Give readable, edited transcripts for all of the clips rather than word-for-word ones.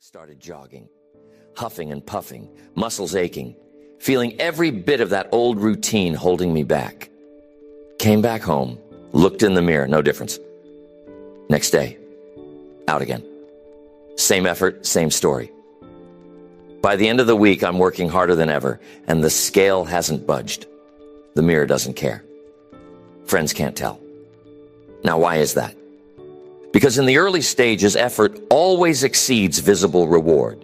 Started jogging, huffing and puffing, muscles aching, feeling every bit of that old routine holding me back. Came back home, looked in the mirror, no difference. Next day, out again. Same effort, same story. By the end of the week, I'm working harder than ever, and the scale hasn't budged. The mirror doesn't care. Friends can't tell. Now, why is that? Because in the early stages, effort always exceeds visible reward.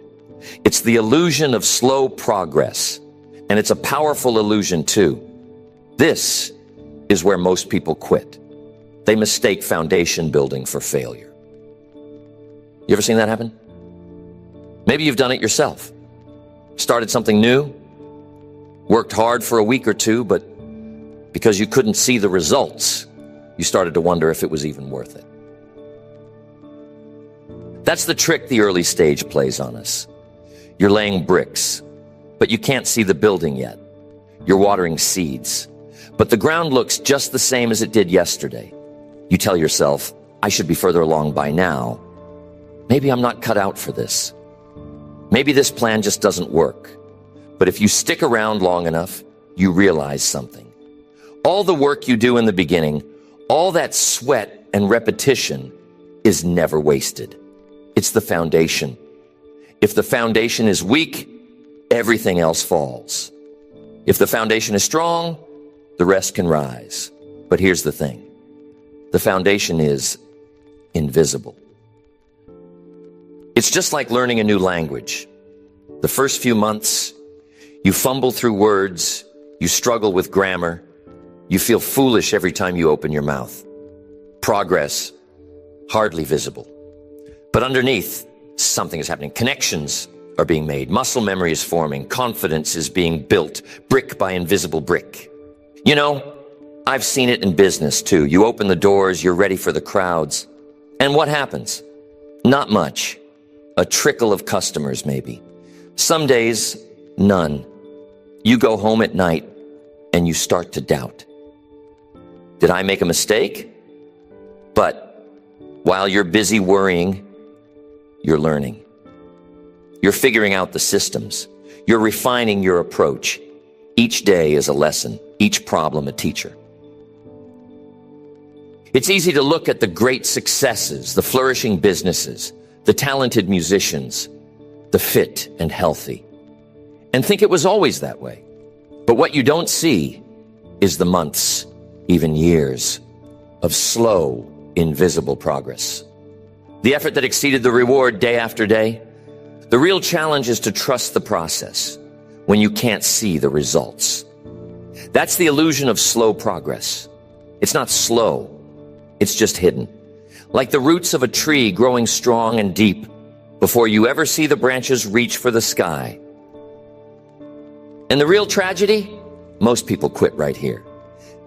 It's the illusion of slow progress, and it's a powerful illusion too. This is where most people quit. They mistake foundation building for failure. You ever seen that happen? Maybe you've done it yourself. Started something new, worked hard for a week or two, but because you couldn't see the results, you started to wonder if it was even worth it. That's the trick the early stage plays on us. You're laying bricks, but you can't see the building yet. You're watering seeds, but the ground looks just the same as it did yesterday. You tell yourself, I should be further along by now. Maybe I'm not cut out for this. Maybe this plan just doesn't work. But if you stick around long enough, you realize something. All the work you do in the beginning, all that sweat and repetition is never wasted. It's the foundation. If the foundation is weak, everything else falls. If the foundation is strong, the rest can rise. But here's the thing. The foundation is invisible. It's just like learning a new language. The first few months, you fumble through words, you struggle with grammar, you feel foolish every time you open your mouth. Progress, hardly visible. But underneath, something is happening. Connections are being made. Muscle memory is forming. Confidence is being built, brick by invisible brick. You know, I've seen it in business too. You open the doors, you're ready for the crowds. And what happens? Not much. A trickle of customers, maybe. Some days, none. You go home at night and you start to doubt. Did I make a mistake? But while you're busy worrying, you're learning. You're figuring out the systems. You're refining your approach. Each day is a lesson, each problem a teacher. It's easy to look at the great successes, the flourishing businesses, the talented musicians, the fit and healthy, and think it was always that way. But what you don't see is the months, even years, of slow, invisible progress. The effort that exceeded the reward day after day. The real challenge is to trust the process when you can't see the results. That's the illusion of slow progress. It's not slow, it's just hidden. Like the roots of a tree growing strong and deep before you ever see the branches reach for the sky. And the real tragedy? Most people quit right here.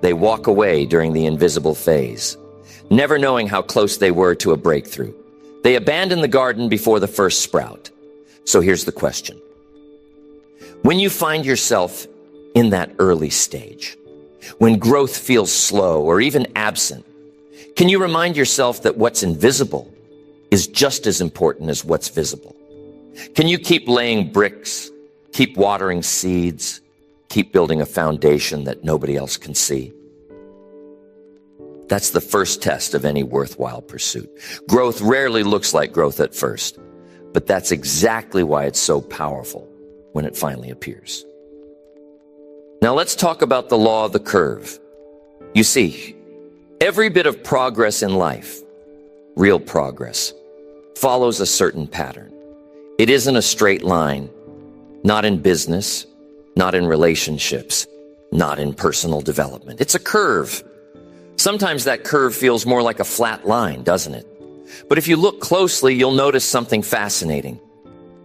They walk away during the invisible phase, never knowing how close they were to a breakthrough. They abandon the garden before the first sprout. So here's the question. When you find yourself in that early stage, when growth feels slow or even absent, can you remind yourself that what's invisible is just as important as what's visible? Can you keep laying bricks, keep watering seeds, keep building a foundation that nobody else can see? That's the first test of any worthwhile pursuit. Growth rarely looks like growth at first, but that's exactly why it's so powerful when it finally appears. Now let's talk about the law of the curve. You see, every bit of progress in life, real progress, follows a certain pattern. It isn't a straight line, not in business, not in relationships, not in personal development. It's a curve. Sometimes that curve feels more like a flat line, doesn't it? But if you look closely, you'll notice something fascinating.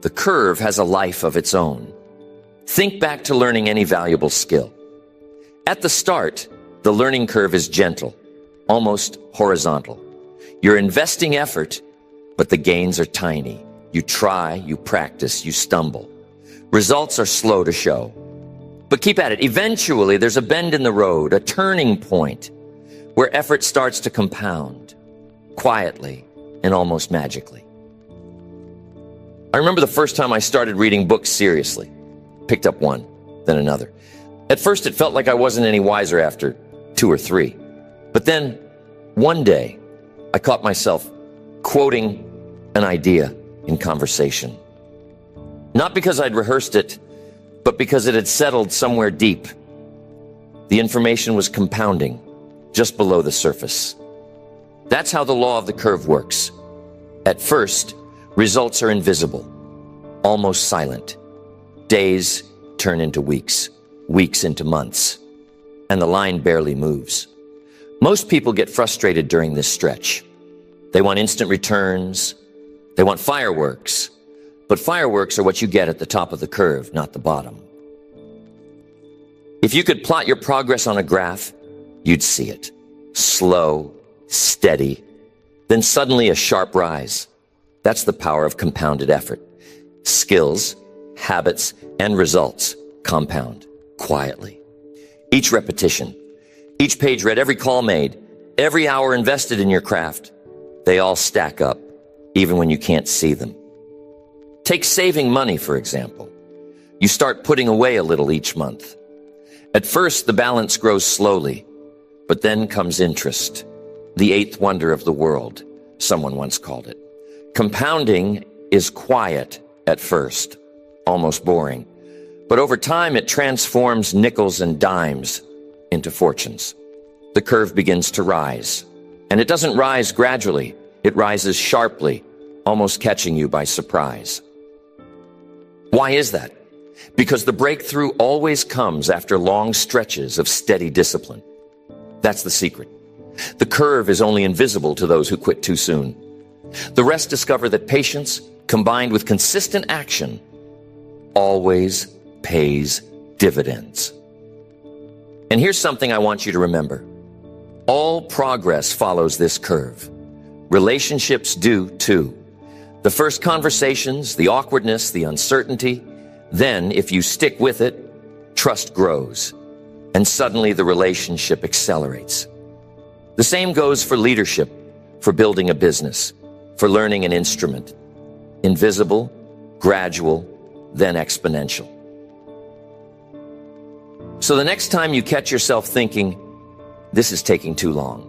The curve has a life of its own. Think back to learning any valuable skill. At the start, the learning curve is gentle, almost horizontal. You're investing effort, but the gains are tiny. You try, you practice, you stumble. Results are slow to show. But keep at it. Eventually, there's a bend in the road, a turning point, where effort starts to compound, quietly and almost magically. I remember the first time I started reading books seriously. Picked up one, then another. At first, it felt like I wasn't any wiser after 2 or 3. But then, one day, I caught myself quoting an idea in conversation. Not because I'd rehearsed it, but because it had settled somewhere deep. The information was compounding just below the surface. That's how the law of the curve works. At first, results are invisible, almost silent. Days turn into weeks, weeks into months, and the line barely moves. Most people get frustrated during this stretch. They want instant returns. They want fireworks. But fireworks are what you get at the top of the curve, not the bottom. If you could plot your progress on a graph, you'd see it. Slow, steady, then suddenly a sharp rise. That's the power of compounded effort. Skills, habits, and results compound quietly. Each repetition, each page read, every call made, every hour invested in your craft, they all stack up, even when you can't see them. Take saving money, for example. You start putting away a little each month. At first, the balance grows slowly, but then comes interest. The eighth wonder of the world, someone once called it. Compounding is quiet at first, almost boring. But over time, it transforms nickels and dimes into fortunes. The curve begins to rise. And it doesn't rise gradually. It rises sharply, almost catching you by surprise. Why is that? Because the breakthrough always comes after long stretches of steady discipline. That's the secret. The curve is only invisible to those who quit too soon. The rest discover that patience, combined with consistent action, always pays dividends. And here's something I want you to remember. All progress follows this curve. Relationships do too. The first conversations, the awkwardness, the uncertainty. Then, if you stick with it, trust grows. And suddenly the relationship accelerates. The same goes for leadership, for building a business, for learning an instrument. Invisible, gradual, then exponential. So the next time you catch yourself thinking, this is taking too long,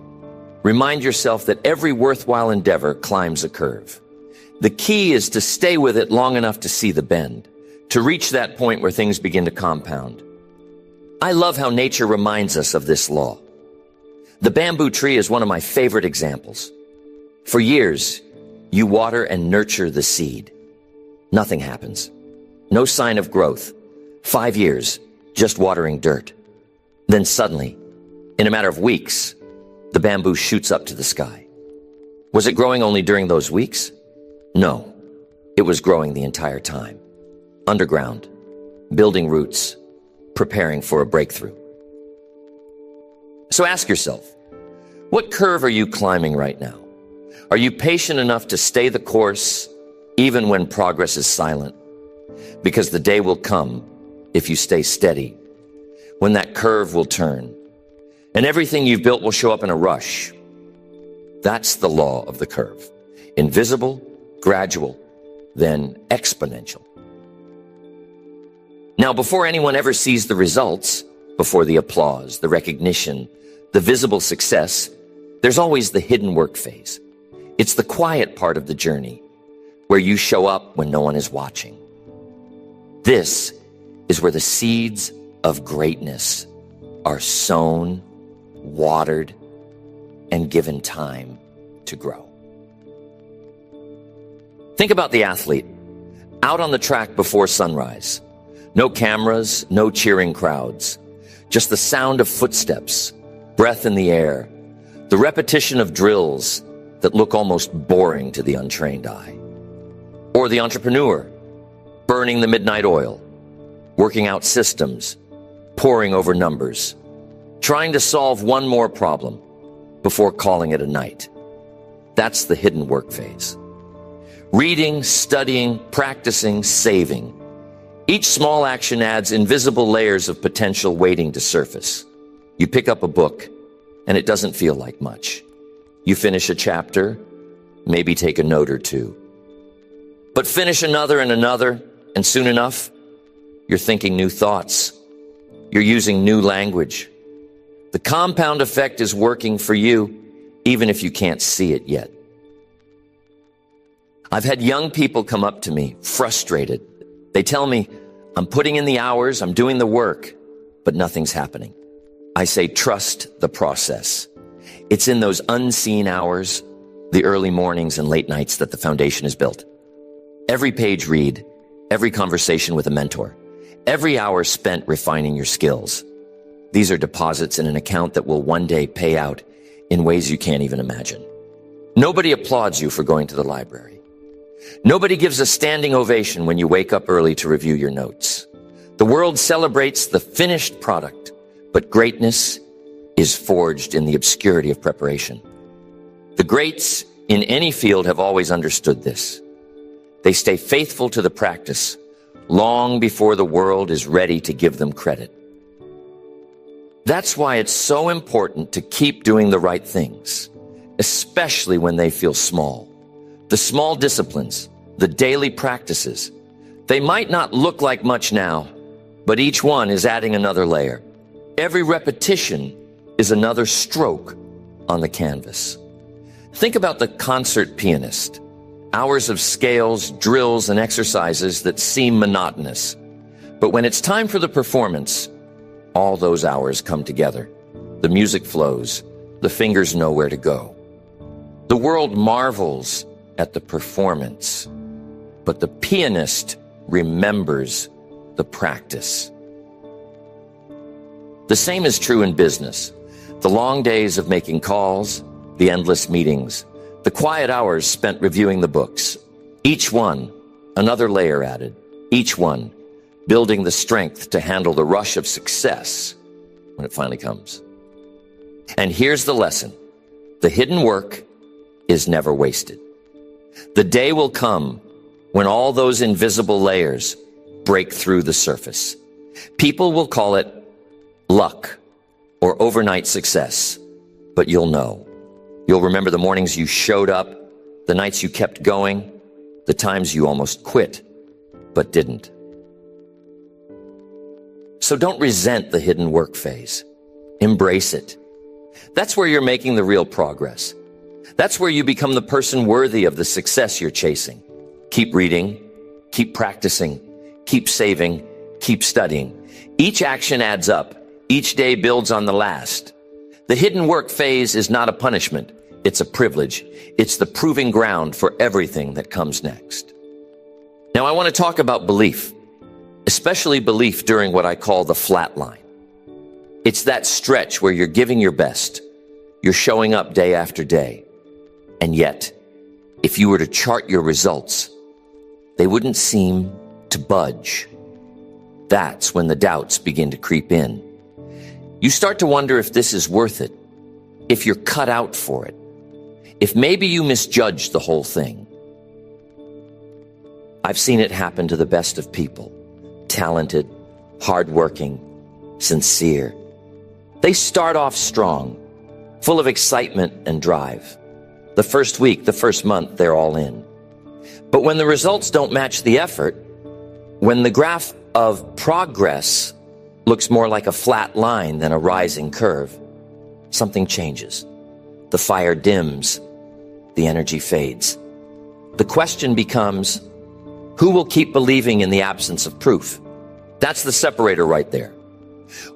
remind yourself that every worthwhile endeavor climbs a curve. The key is to stay with it long enough to see the bend, to reach that point where things begin to compound. I love how nature reminds us of this law. The bamboo tree is one of my favorite examples. For years, you water and nurture the seed. Nothing happens. No sign of growth. 5 years, just watering dirt. Then suddenly, in a matter of weeks, the bamboo shoots up to the sky. Was it growing only during those weeks? No, it was growing the entire time. Underground, building roots, preparing for a breakthrough. So ask yourself, what curve are you climbing right now? Are you patient enough to stay the course even when progress is silent? Because the day will come, if you stay steady, when that curve will turn and everything you've built will show up in a rush. That's the law of the curve. Invisible, gradual, then exponential. Now, before anyone ever sees the results, before the applause, the recognition, the visible success, there's always the hidden work phase. It's the quiet part of the journey, where you show up when no one is watching. This is where the seeds of greatness are sown, watered, and given time to grow. Think about the athlete out on the track before sunrise. No cameras, no cheering crowds, just the sound of footsteps, breath in the air, the repetition of drills that look almost boring to the untrained eye. Or the entrepreneur, burning the midnight oil, working out systems, poring over numbers, trying to solve one more problem before calling it a night. That's the hidden work phase. Reading, studying, practicing, saving. Each small action adds invisible layers of potential waiting to surface. You pick up a book, and it doesn't feel like much. You finish a chapter, maybe take a note or two. But finish another and another, and soon enough, you're thinking new thoughts. You're using new language. The compound effect is working for you, even if you can't see it yet. I've had young people come up to me, frustrated. They tell me, I'm putting in the hours, I'm doing the work, but nothing's happening. I say, trust the process. It's in those unseen hours, the early mornings and late nights, that the foundation is built. Every page read, every conversation with a mentor, every hour spent refining your skills. These are deposits in an account that will one day pay out in ways you can't even imagine. Nobody applauds you for going to the library. Nobody gives a standing ovation when you wake up early to review your notes. The world celebrates the finished product, but greatness is forged in the obscurity of preparation. The greats in any field have always understood this. They stay faithful to the practice long before the world is ready to give them credit. That's why it's so important to keep doing the right things, especially when they feel small. The small disciplines, the daily practices, they might not look like much now, but each one is adding another layer. Every repetition is another stroke on the canvas. Think about the concert pianist. Hours of scales, drills, and exercises that seem monotonous. But when it's time for the performance, all those hours come together. The music flows. The fingers know where to go. The world marvels at the performance, but the pianist remembers the practice. The same is true in business. The long days of making calls, the endless meetings, the quiet hours spent reviewing the books. Each one, another layer added. Each one, building the strength to handle the rush of success when it finally comes. And here's the lesson. The hidden work is never wasted. The day will come when all those invisible layers break through the surface. People will call it luck or overnight success, but you'll know. You'll remember the mornings you showed up, the nights you kept going, the times you almost quit, but didn't. So don't resent the hidden work phase. Embrace it. That's where you're making the real progress. That's where you become the person worthy of the success you're chasing. Keep reading, keep practicing, keep saving, keep studying. Each action adds up. Each day builds on the last. The hidden work phase is not a punishment. It's a privilege. It's the proving ground for everything that comes next. Now, I want to talk about belief, especially belief during what I call the flat line. It's that stretch where you're giving your best. You're showing up day after day. And yet, if you were to chart your results, they wouldn't seem to budge. That's when the doubts begin to creep in. You start to wonder if this is worth it, if you're cut out for it, if maybe you misjudged the whole thing. I've seen it happen to the best of people, talented, hardworking, sincere. They start off strong, full of excitement and drive. The first week, the first month, they're all in. But when the results don't match the effort, when the graph of progress looks more like a flat line than a rising curve, something changes. The fire dims, the energy fades. The question becomes, who will keep believing in the absence of proof? That's the separator right there.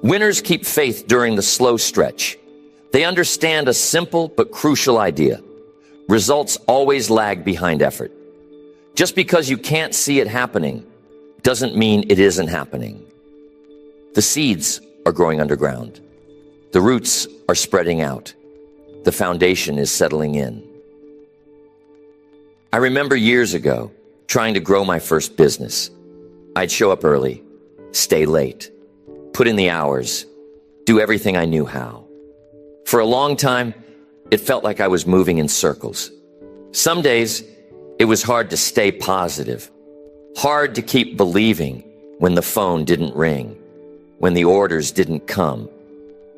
Winners keep faith during the slow stretch. They understand a simple but crucial idea. Results always lag behind effort. Just because you can't see it happening doesn't mean it isn't happening. The seeds are growing underground. The roots are spreading out. The foundation is settling in. I remember years ago trying to grow my first business. I'd show up early, stay late, put in the hours, do everything I knew how. For a long time, it felt like I was moving in circles. Some days, it was hard to stay positive, hard to keep believing when the phone didn't ring, when the orders didn't come.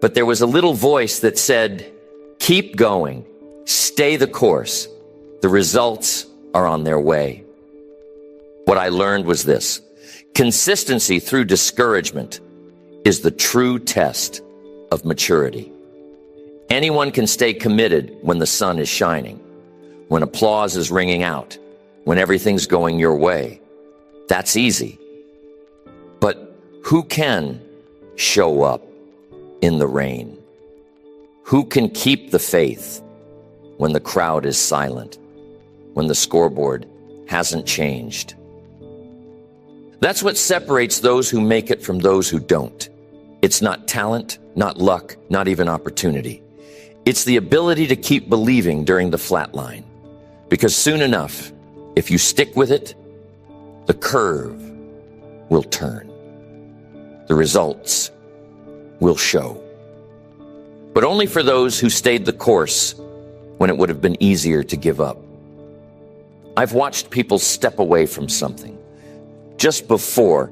But there was a little voice that said, keep going, stay the course. The results are on their way. What I learned was this: consistency through discouragement is the true test of maturity. Anyone can stay committed when the sun is shining, when applause is ringing out, when everything's going your way. That's easy. But who can show up in the rain? Who can keep the faith when the crowd is silent, when the scoreboard hasn't changed? That's what separates those who make it from those who don't. It's not talent, not luck, not even opportunity. It's the ability to keep believing during the flat line. Because soon enough, if you stick with it, the curve will turn. The results will show. But only for those who stayed the course when it would have been easier to give up. I've watched people step away from something just before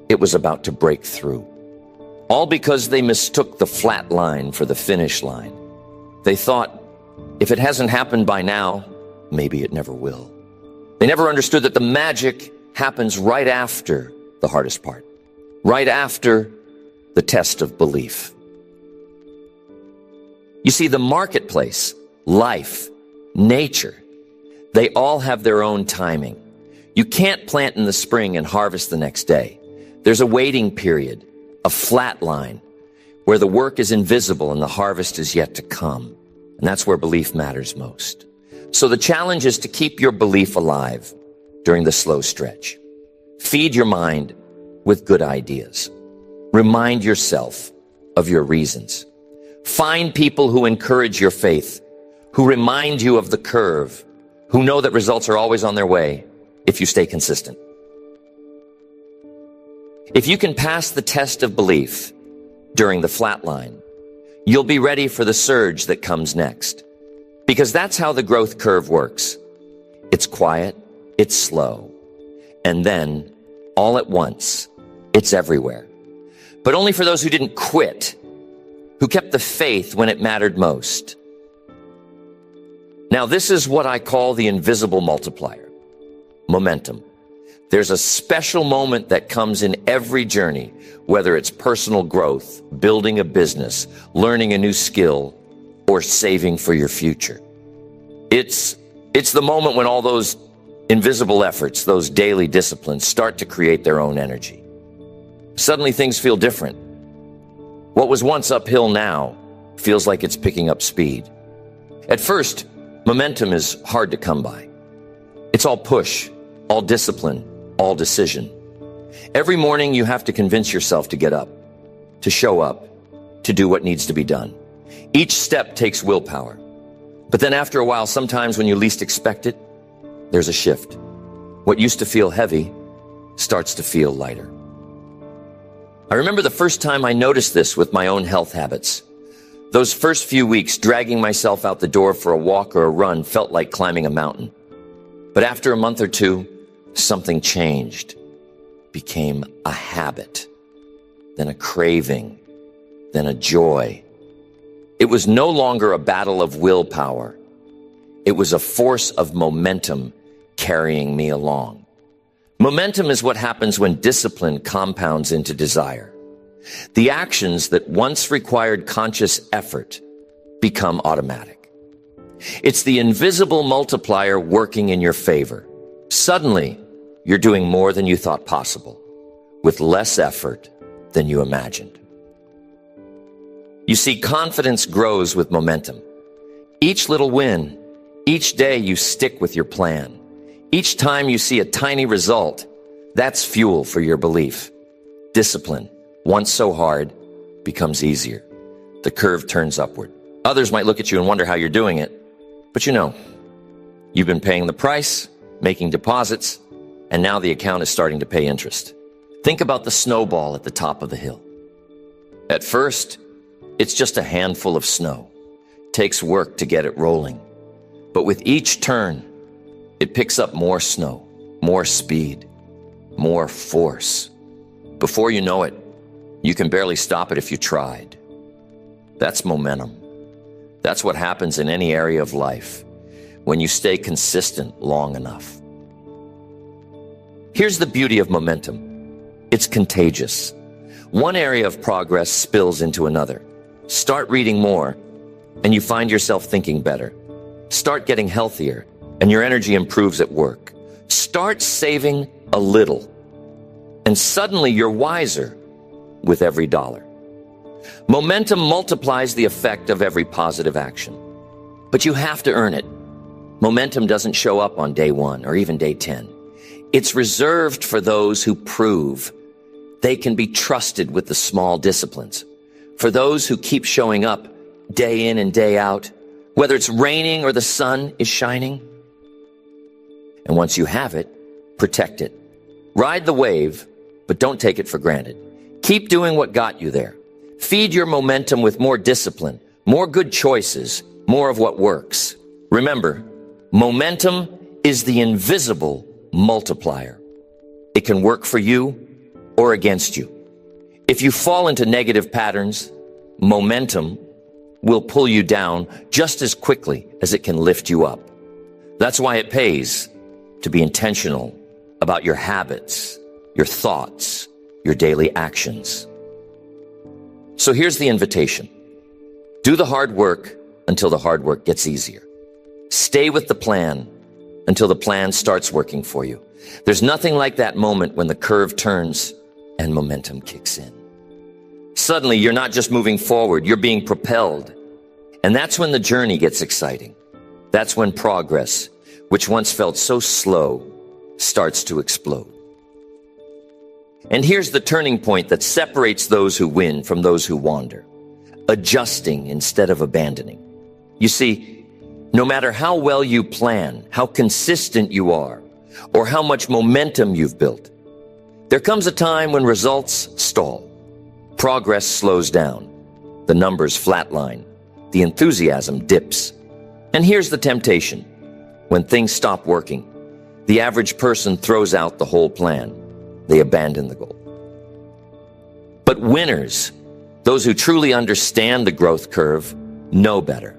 it was about to break through, all because they mistook the flat line for the finish line. They thought, if it hasn't happened by now, maybe it never will. They never understood that the magic happens right after the hardest part, right after the test of belief. You see, the marketplace, life, nature, they all have their own timing. You can't plant in the spring and harvest the next day. There's a waiting period, a flat line, where the work is invisible and the harvest is yet to come. And that's where belief matters most. So the challenge is to keep your belief alive during the slow stretch. Feed your mind with good ideas. Remind yourself of your reasons. Find people who encourage your faith, who remind you of the curve, who know that results are always on their way if you stay consistent. If you can pass the test of belief during the flat line, you'll be ready for the surge that comes next. Because that's how the growth curve works. It's quiet, it's slow, and then, all at once, it's everywhere. But only for those who didn't quit, who kept the faith when it mattered most. Now, this is what I call the invisible multiplier, momentum. There's a special moment that comes in every journey, whether it's personal growth, building a business, learning a new skill, or saving for your future. It's the moment when all those invisible efforts, those daily disciplines, start to create their own energy. Suddenly things feel different. What was once uphill now feels like it's picking up speed. At first, momentum is hard to come by. It's all push, all discipline, all decision. Every morning you have to convince yourself to get up, to show up, to do what needs to be done. Each step takes willpower. But then after a while, sometimes when you least expect it, there's a shift. What used to feel heavy starts to feel lighter. I remember the first time I noticed this with my own health habits. Those first few weeks, dragging myself out the door for a walk or a run felt like climbing a mountain. But after a month or two, something changed, became a habit, then a craving, then a joy. It was no longer a battle of willpower. It was a force of momentum carrying me along. Momentum is what happens when discipline compounds into desire. The actions that once required conscious effort become automatic. It's the invisible multiplier working in your favor. Suddenly, you're doing more than you thought possible, with less effort than you imagined. You see, confidence grows with momentum. Each little win, each day you stick with your plan, each time you see a tiny result, that's fuel for your belief. Discipline, once so hard, becomes easier. The curve turns upward. Others might look at you and wonder how you're doing it, but you know, you've been paying the price, making deposits, and now the account is starting to pay interest. Think about the snowball at the top of the hill. At first, it's just a handful of snow. Takes work to get it rolling. But with each turn, it picks up more snow, more speed, more force. Before you know it, you can barely stop it if you tried. That's momentum. That's what happens in any area of life when you stay consistent long enough. Here's the beauty of momentum. It's contagious. One area of progress spills into another. Start reading more, and you find yourself thinking better. Start getting healthier, and your energy improves at work. Start saving a little, and suddenly you're wiser with every dollar. Momentum multiplies the effect of every positive action. But you have to earn it. Momentum doesn't show up on day 1 or even day 10. It's reserved for those who prove they can be trusted with the small disciplines. For those who keep showing up day in and day out, whether it's raining or the sun is shining. And once you have it, protect it. Ride the wave, but don't take it for granted. Keep doing what got you there. Feed your momentum with more discipline, more good choices, more of what works. Remember, momentum is the invisible multiplier. It can work for you or against you. If you fall into negative patterns, momentum will pull you down just as quickly as it can lift you up. That's why it pays to be intentional about your habits, your thoughts, your daily actions. So here's the invitation. Do the hard work until the hard work gets easier. Stay with the plan until the plan starts working for you. There's nothing like that moment when the curve turns and momentum kicks in. Suddenly, you're not just moving forward, you're being propelled. And that's when the journey gets exciting. That's when progress, which once felt so slow, starts to explode. And here's the turning point that separates those who win from those who wander. Adjusting instead of abandoning. You see, no matter how well you plan, how consistent you are, or how much momentum you've built, there comes a time when results stall. Progress slows down. The numbers flatline. The enthusiasm dips. And here's the temptation. When things stop working, the average person throws out the whole plan. They abandon the goal. But winners, those who truly understand the growth curve, know better.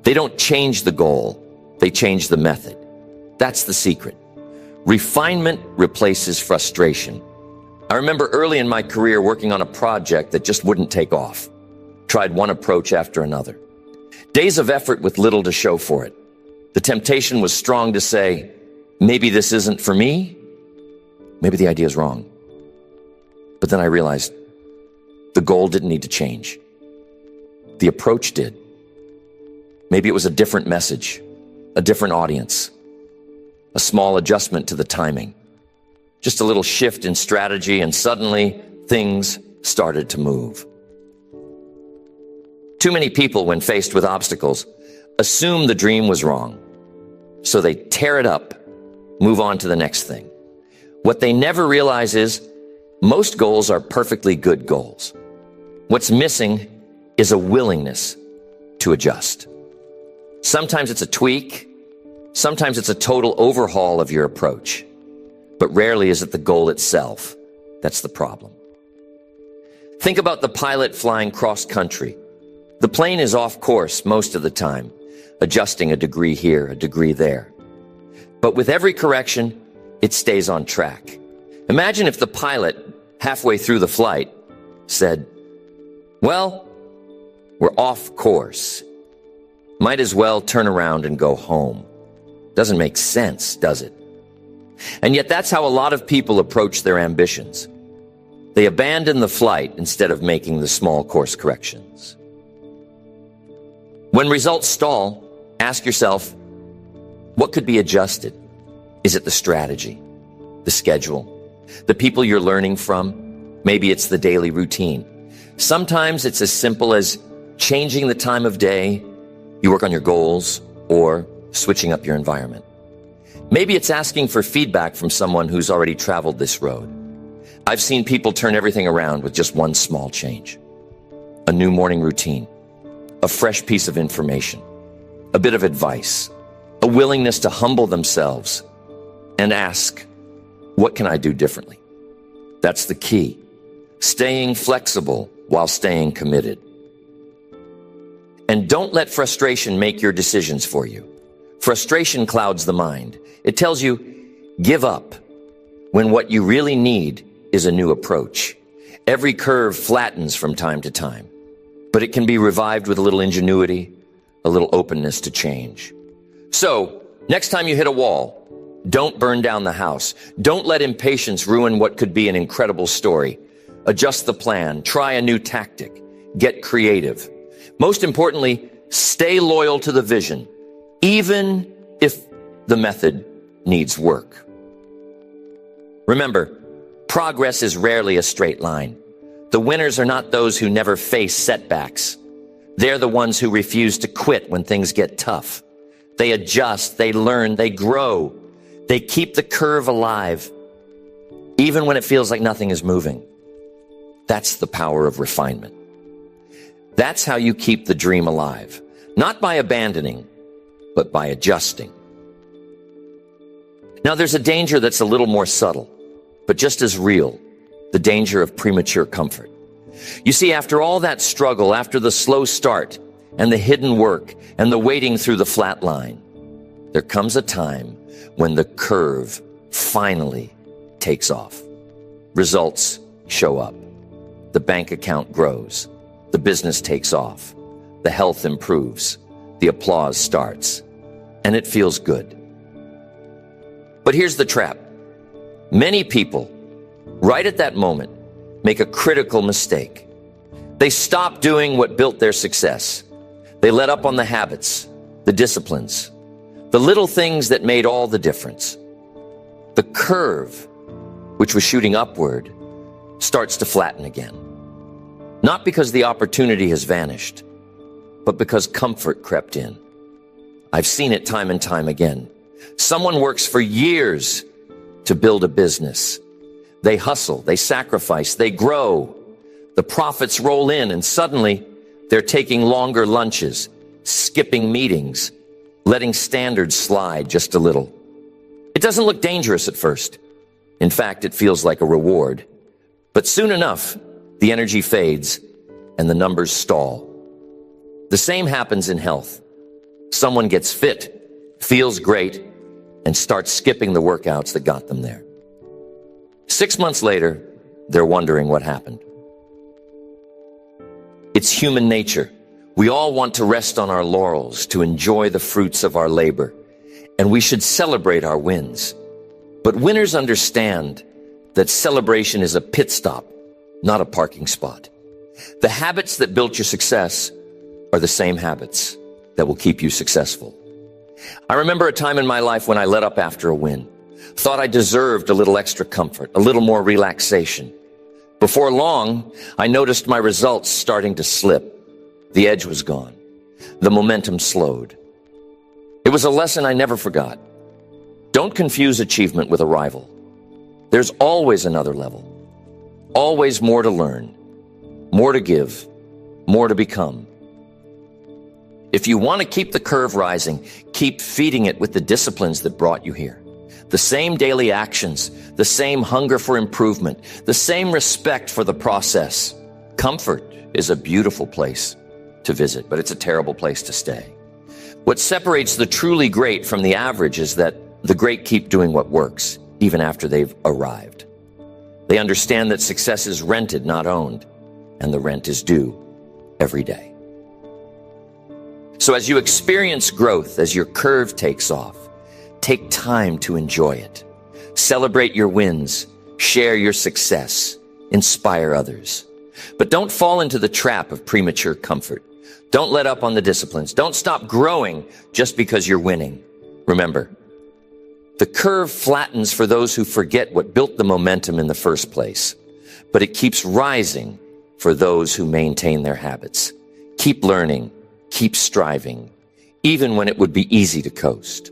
They don't change the goal, they change the method. That's the secret. Refinement replaces frustration. I remember early in my career working on a project that just wouldn't take off. Tried one approach after another. Days of effort with little to show for it. The temptation was strong to say, maybe this isn't for me. Maybe the idea is wrong. But then I realized the goal didn't need to change. The approach did. Maybe it was a different message, a different audience, a small adjustment to the timing, just a little shift in strategy, and suddenly things started to move. Too many people, when faced with obstacles, assume the dream was wrong. So they tear it up, move on to the next thing. What they never realize is most goals are perfectly good goals. What's missing is a willingness to adjust. Sometimes it's a tweak. Sometimes it's a total overhaul of your approach. But rarely is it the goal itself that's the problem. Think about the pilot flying cross country. The plane is off course most of the time, adjusting a degree here, a degree there. But with every correction, it stays on track. Imagine if the pilot, halfway through the flight, said, well, we're off course. Might as well turn around and go home. Doesn't make sense, does it? And yet that's how a lot of people approach their ambitions. They abandon the flight instead of making the small course corrections. When results stall, ask yourself, what could be adjusted? Is it the strategy, the schedule, the people you're learning from? Maybe it's the daily routine. Sometimes it's as simple as changing the time of day, you work on your goals, or switching up your environment. Maybe it's asking for feedback from someone who's already traveled this road. I've seen people turn everything around with just one small change. A new morning routine, a fresh piece of information, a bit of advice, a willingness to humble themselves and ask, what can I do differently? That's the key. Staying flexible while staying committed. And don't let frustration make your decisions for you. Frustration clouds the mind. It tells you, give up. when what you really need is a new approach. Every curve flattens from time to time, but it can be revived with a little ingenuity, a little openness to change. So, next time you hit a wall, don't burn down the house. Don't let impatience ruin what could be an incredible story. Adjust the plan, try a new tactic, get creative. Most importantly, stay loyal to the vision, even if the method needs work. Remember, progress is rarely a straight line. The winners are not those who never face setbacks. They're the ones who refuse to quit when things get tough. They adjust, they learn, they grow. They keep the curve alive, even when it feels like nothing is moving. That's the power of refinement. That's how you keep the dream alive, not by abandoning, but by adjusting. Now, there's a danger that's a little more subtle, but just as real, the danger of premature comfort. You see, after all that struggle, after the slow start and the hidden work and the wading through the flat line, there comes a time when the curve finally takes off. Results show up. The bank account grows. The business takes off. The health improves. The applause starts. And it feels good. But here's the trap. Many people, right at that moment, make a critical mistake. They stop doing what built their success. They let up on the habits, the disciplines, the little things that made all the difference. The curve, which was shooting upward, starts to flatten again. Not because the opportunity has vanished, but because comfort crept in. I've seen it time and time again. Someone works for years to build a business. They hustle, they sacrifice, they grow. The profits roll in, and suddenly they're taking longer lunches, skipping meetings, letting standards slide just a little. It doesn't look dangerous at first. In fact, it feels like a reward. But soon enough, the energy fades and the numbers stall. The same happens in health. Someone gets fit, feels great, and starts skipping the workouts that got them there. 6 months later, they're wondering what happened. It's human nature. We all want to rest on our laurels, to enjoy the fruits of our labor, and we should celebrate our wins. But winners understand that celebration is a pit stop, not a parking spot. The habits that built your success are the same habits that will keep you successful. I remember a time in my life when I let up after a win, thought I deserved a little extra comfort, a little more relaxation. Before long, I noticed my results starting to slip. The edge was gone. The momentum slowed. It was a lesson I never forgot. Don't confuse achievement with arrival. There's always another level. Always more to learn, more to give, more to become. If you want to keep the curve rising, keep feeding it with the disciplines that brought you here. The same daily actions, the same hunger for improvement, the same respect for the process. Comfort is a beautiful place to visit, but it's a terrible place to stay. What separates the truly great from the average is that the great keep doing what works, even after they've arrived. They understand that success is rented, not owned, and the rent is due every day. So as you experience growth, as your curve takes off, take time to enjoy it. Celebrate your wins, share your success, inspire others. But don't fall into the trap of premature comfort. Don't let up on the disciplines. Don't stop growing just because you're winning. Remember, the curve flattens for those who forget what built the momentum in the first place, but it keeps rising for those who maintain their habits. Keep learning, keep striving, even when it would be easy to coast.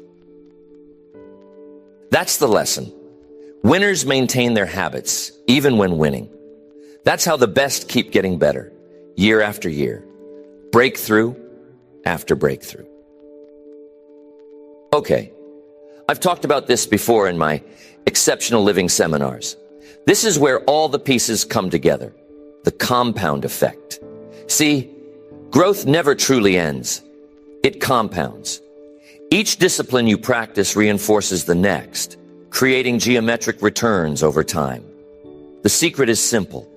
That's the lesson. Winners maintain their habits, even when winning. That's how the best keep getting better, year after year, breakthrough after breakthrough. Okay, I've talked about this before in my exceptional living seminars. This is where all the pieces come together, the compound effect. See, growth never truly ends. It compounds. Each discipline you practice reinforces the next, creating geometric returns over time. The secret is simple.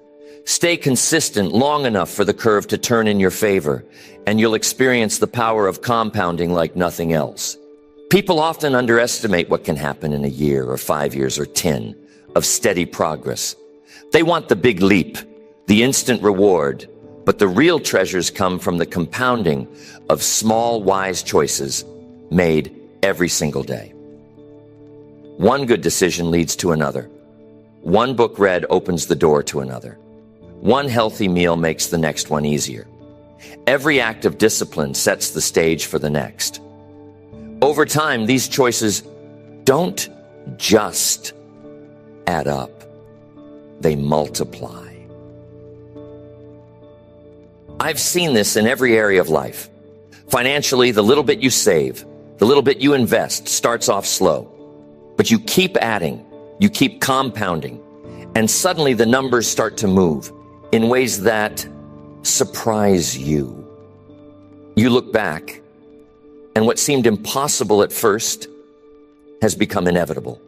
Stay consistent long enough for the curve to turn in your favor, and you'll experience the power of compounding like nothing else. People often underestimate what can happen in a year or 5 years or 10 of steady progress. They want the big leap, the instant reward, but the real treasures come from the compounding of small, wise choices made every single day. One good decision leads to another. One book read opens the door to another. One healthy meal makes the next one easier. Every act of discipline sets the stage for the next. Over time, these choices don't just add up. They multiply. I've seen this in every area of life. Financially, the little bit you save, the little bit you invest starts off slow. But you keep adding, you keep compounding, and suddenly the numbers start to move in ways that surprise you. You look back, and what seemed impossible at first has become inevitable.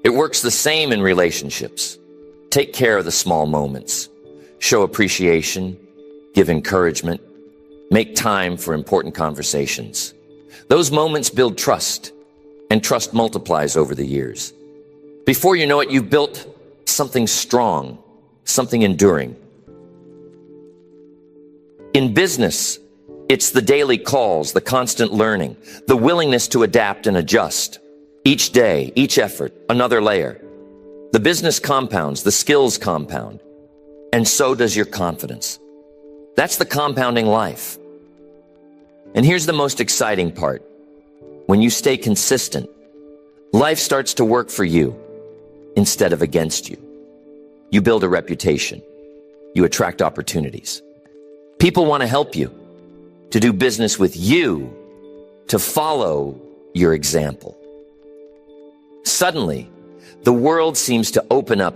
It works the same in relationships. Take care of the small moments. Show appreciation, give encouragement, make time for important conversations. Those moments build trust, and trust multiplies over the years. Before you know it, you've built something strong, something enduring. In business, it's the daily calls, the constant learning, the willingness to adapt and adjust. Each day, each effort, another layer. The business compounds, the skills compound, and so does your confidence. That's the compounding life. And here's the most exciting part. When you stay consistent, life starts to work for you instead of against you. You build a reputation. You attract opportunities. People want to help you, to do business with you, to follow your example. Suddenly, the world seems to open up